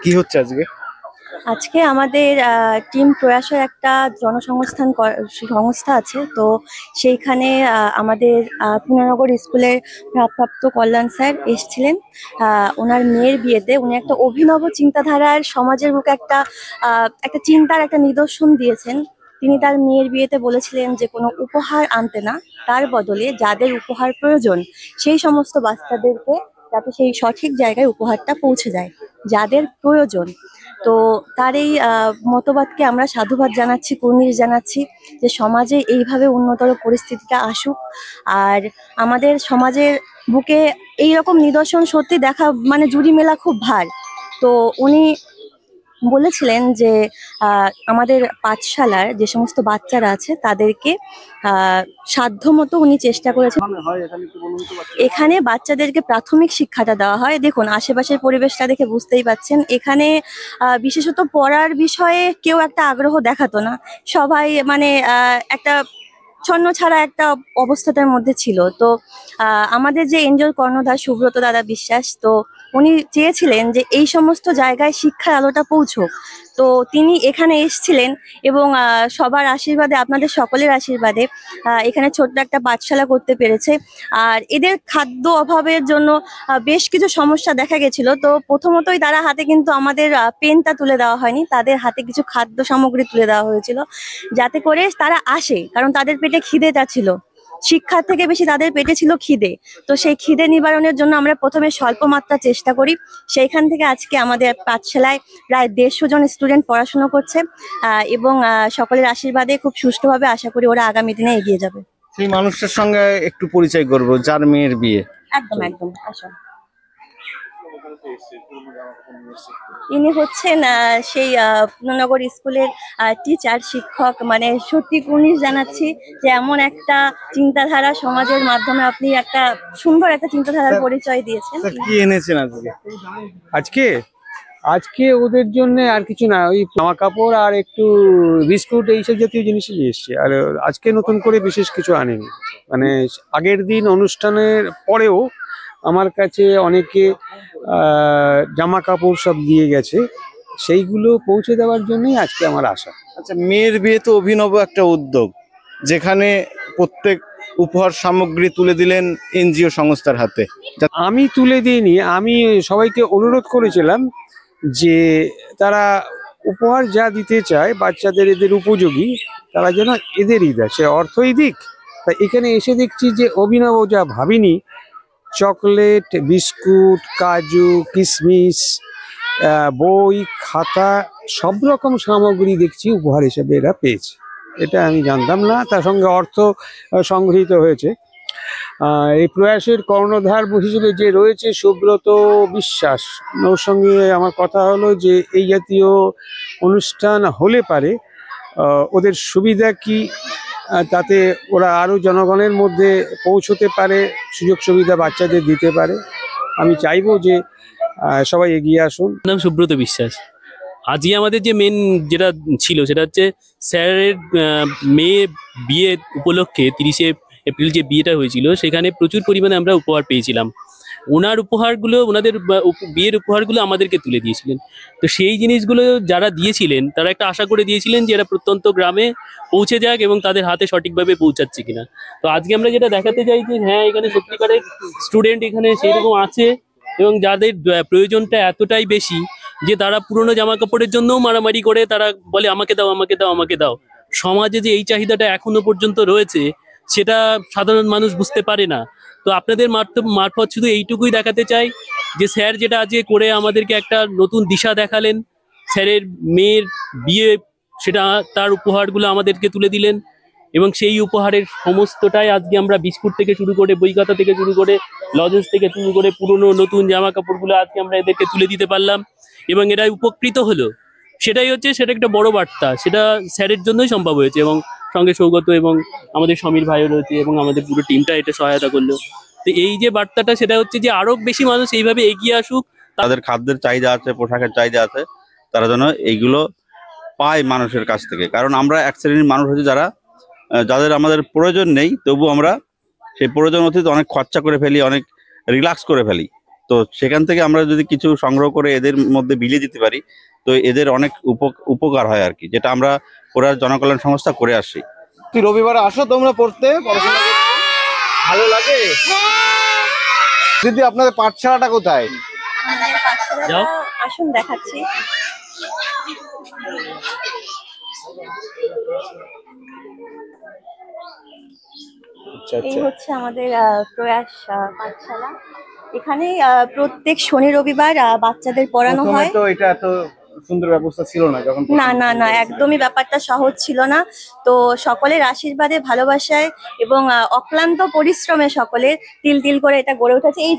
কি হচ্ছে আজকে? আজকে আমাদের টিম প্রয়াসের একটা জনসংস্থান সংস্থা আছে। তো সেইখানে আমাদের পুনর্নগর স্কুলের ভারপ্রাপ্ত কল্যাণ স্যার এসেছিলেন। ওনার মেয়ের বিয়েতে উনি একটা অভিনব চিন্তাধারার সমাজের বুকে একটা চিন্তার একটা নিদর্শন দিয়েছেন। তিনি তার মেয়ের বিয়েতে বলেছিলেন যে কোনো উপহার আনতে না, তার বদলে যাদের উপহার প্রয়োজন সেই সমস্ত বাচ্চাদেরকে যাতে সেই সঠিক জায়গায় উপহারটা পৌঁছে যায়, যাদের প্রয়োজন। তো তার এই মতবাদকে আমরা সাধুবাদ জানাচ্ছি, কুর্নিশ জানাচ্ছি যে সমাজে এইভাবে উন্নতর পরিস্থিতিটা আসুক। আর আমাদের সমাজের বুকে এইরকম নিদর্শন সত্যি দেখা মানে জুড়ি মেলা খুব ভার। তো উনি বলেছিলেন যে আমাদের পাঠশালার যে সমস্ত বাচ্চারা আছে তাদেরকে সাধ্যমতো উনি চেষ্টা করেছেন। এখানে বাচ্চাদেরকে প্রাথমিক শিক্ষাটা দেওয়া হয়। দেখুন আশেপাশের পরিবেশটা দেখে বুঝতেই পাচ্ছেন, এখানে বিশেষত পড়ার বিষয়ে কেউ একটা আগ্রহ দেখাতো না। সবাই মানে একটা ছন্ন ছাড়া একটা অবস্থাটার মধ্যে ছিল। তো আমাদের যে এঞ্জেল কর্ণধার সুব্রত দাদা বিশ্বাস, তো উনি চেয়েছিলেন যে এই সমস্ত জায়গায় শিক্ষার আলোটা পৌঁছক। তো তিনি এখানে এসেছিলেন এবং সবার আশীর্বাদে, আপনাদের সকলের আশীর্বাদে এখানে ছোট্ট একটা পাঠশালা করতে পেরেছে। আর এদের খাদ্য অভাবের জন্য বেশ কিছু সমস্যা দেখা গেছিল। তো প্রথমতই তারা হাতে কিন্তু আমাদের পেনটা তুলে দেওয়া হয়নি, তাদের হাতে কিছু খাদ্য সামগ্রী তুলে দেওয়া হয়েছিল যাতে করে তারা আসে, কারণ তাদের পেটে খিদেটা ছিল। শিক্ষার থেকে বেশি তাদের পেটে ছিল খিদে। তো সেই খিদে নিবারণের জন্য আমরা প্রথমে স্বল্প মাত্রা চেষ্টা করি। সেইখান থেকে আজকে আমাদের পাঠশালায় প্রায় 150 জন স্টুডেন্ট পড়াশোনা করছে এবং সকলের আশীর্বাদে খুব সুষ্ঠুভাবে আশা করি ওরা আগামী দিনে এগিয়ে যাবে। সেই মানুষটার সঙ্গে একটু পরিচয় করব যার মেয়ের বিয়ে। একদম একদম আসো। ইনি হচ্ছেন সেই পুনর্নগর স্কুলের টিচার, শিক্ষক। মানে সত্যি কুর্নিশ জানাচ্ছি যে এমন একটা চিন্তাধারা সমাজের মাধ্যমে আপনি একটা সুন্দর একটা চিন্তাধারার পরিচয় দিয়েছেন। কি এনেছেন আজকে? আজকে আজকে ওদের জন্য আর কিছু না, ওই জামা কাপড় আর একটু বিস্কুট এইসব জাতীয় জিনিসই নিয়ে এসছি। আর আজকে নতুন করে বিশেষ কিছু আনেনি। মানে আগের দিন অনুষ্ঠানের পরেও আমার কাছে অনেকে জামা কাপড় সব দিয়ে গেছে, সেইগুলো পৌঁছে দেওয়ার জন্যই আজকে আমার আসা। আচ্ছা, মেয়ের বিয়ে তো অভিনব একটা উদ্যোগ, যেখানে প্রত্যেক উপহার সামগ্রী তুলে দিলেন এনজিও সংস্থার হাতে। আমি তুলে দিইনি, আমি সবাইকে অনুরোধ করেছিলাম যে তারা উপহার যা দিতে চায় বাচ্চাদের, এদের উপযোগী, তারা যেন এদেরই দেয়, সে অর্থই দিক। তা এখানে এসে দেখছি যে অভিনব, যা ভাবিনি, চকলেট, বিস্কুট, কাজু, কিশমিশ, বই, খাতা, সব রকম সামগ্রী দেখছি উপহার হিসেবে এরা পেয়েছে। এটা আমি জানতাম না। তার সঙ্গে অর্থ সংগৃহীত হয়েছে। এই প্রয়াসের কর্ণধার হিসেবে যে রয়েছে সুব্রত বিশ্বাস, ওর সঙ্গে আমার কথা হলো যে এই জাতীয় অনুষ্ঠান হলে পারে ওদের সুবিধা কি, তাতে ওরা আরও জনগণের মধ্যে পৌঁছতে পারে, সুযোগ সুবিধা বাচ্চাদের দিতে পারে। আমি চাইবো যে সবাই এগিয়ে আসুন। নাম সুব্রত বিশ্বাস। আজকে আমাদের যে মেন যেটা ছিল সেটা হচ্ছে স্যারের মেয়ে বিয়ে উপলক্ষে 30শে এপ্রিল যে বিয়েটা হয়েছিল সেখানে প্রচুর পরিমাণে আমরা উপহার পেয়েছিলাম। ওনার উপহারগুলো, ওনাদের বিয়ের উপহারগুলো আমাদেরকে তুলে দিয়েছিলেন। তো সেই জিনিসগুলো যারা দিয়েছিলেন তারা একটা আশা করে দিয়েছিলেন যে এরা প্রত্যন্ত গ্রামে পৌঁছে যাক এবং তাদের হাতে সঠিকভাবে পৌঁছাচ্ছে কিনা। তো আজকে আমরা যেটা দেখাতে চাই যে হ্যাঁ, এখানে সত্যিকারের স্টুডেন্ট এখানে সেরকম আছে এবং যাদের প্রয়োজনটা এতটাই বেশি যে তারা পুরোনো জামা কাপড়ের জন্যও মারামারি করে, তারা বলে আমাকে দাও, আমাকে দাও, আমাকে দাও। সমাজে যে এই চাহিদাটা এখনো পর্যন্ত রয়েছে সেটা সাধারণ মানুষ বুঝতে পারে না। তো আপনাদের মারফত শুধু এইটুকুই দেখাতে চাই যে স্যার যেটা আজকে করে আমাদেরকে একটা নতুন দিশা দেখালেন, স্যারের মেয়ের বিয়ে, সেটা তার উপহারগুলো আমাদেরকে তুলে দিলেন এবং সেই উপহারের সমস্তটাই আজকে আমরা বিস্কুট থেকে শুরু করে, বই খাতা থেকে শুরু করে, লজেন্স থেকে শুরু করে পুরনো নতুন জামা কাপড়গুলো আজকে আমরা এদেরকে তুলে দিতে পারলাম এবং এরা উপকৃত হলো। সেটাই হচ্ছে, সেটা একটা বড় বার্তা, সেটা স্যারের জন্যই সম্ভব হয়েছে এবং সঙ্গে সৌগত এবং আমাদের সমীর ভাইও রয়েছে এবং আমাদের পুরো টিমটা এটা সহায়তা করলো। তো এই যে বার্তাটা, সেটা হচ্ছে যে আরো বেশি মানুষ এইভাবে এগিয়ে আসুক। তাদের খাদ্যের চাহিদা আছে, পোশাকের চাহিদা আছে, তারা যেন এইগুলো পায় মানুষের কাছ থেকে। কারণ আমরা এক শ্রেণীর মানুষ হচ্ছে যাদের আমাদের প্রয়োজন নেই, তবু আমরা সেই প্রয়োজন অতীত অনেক খরচা করে ফেলি, অনেক রিল্যাক্স করে ফেলি। তো সেখান থেকে আমরা যদি কিছু সংগ্রহ করে এদের মধ্যে বিলিয়ে দিতে পারি, তো এদের অনেক উপকার হয় আর কি, যেটা আমরা পড়ার জনকল্যাণ সংস্থা করে আসছি। তুই রবিবারে আসো তোমরা পড়তে, পড়াশোনা করতে? ভালো লাগে? দিদি, আপনাদের পাঠশালাটা কোথায়? আমাদের পাঠশালাটা যাও। আসুন দেখাচ্ছি। আচ্ছা এই আচ্ছা। হচ্ছে আমাদের প্রয়াস পাঠশালা। এখানে প্রত্যেক শনি রবিবার বাচ্চাদের পড়ানো প্রথমে হয়। তো এটা এত সুন্দর ব্যবস্থা ছিল না যখন না না না, একদমই ব্যাপারটা সহজ ছিল না। তো সকলের আশীর্বাদে, ভালোবাসায় এবং অক্লান্ত পরিশ্রমে সকলের তিল তিল করে এটা গড়ে উঠেছে। এই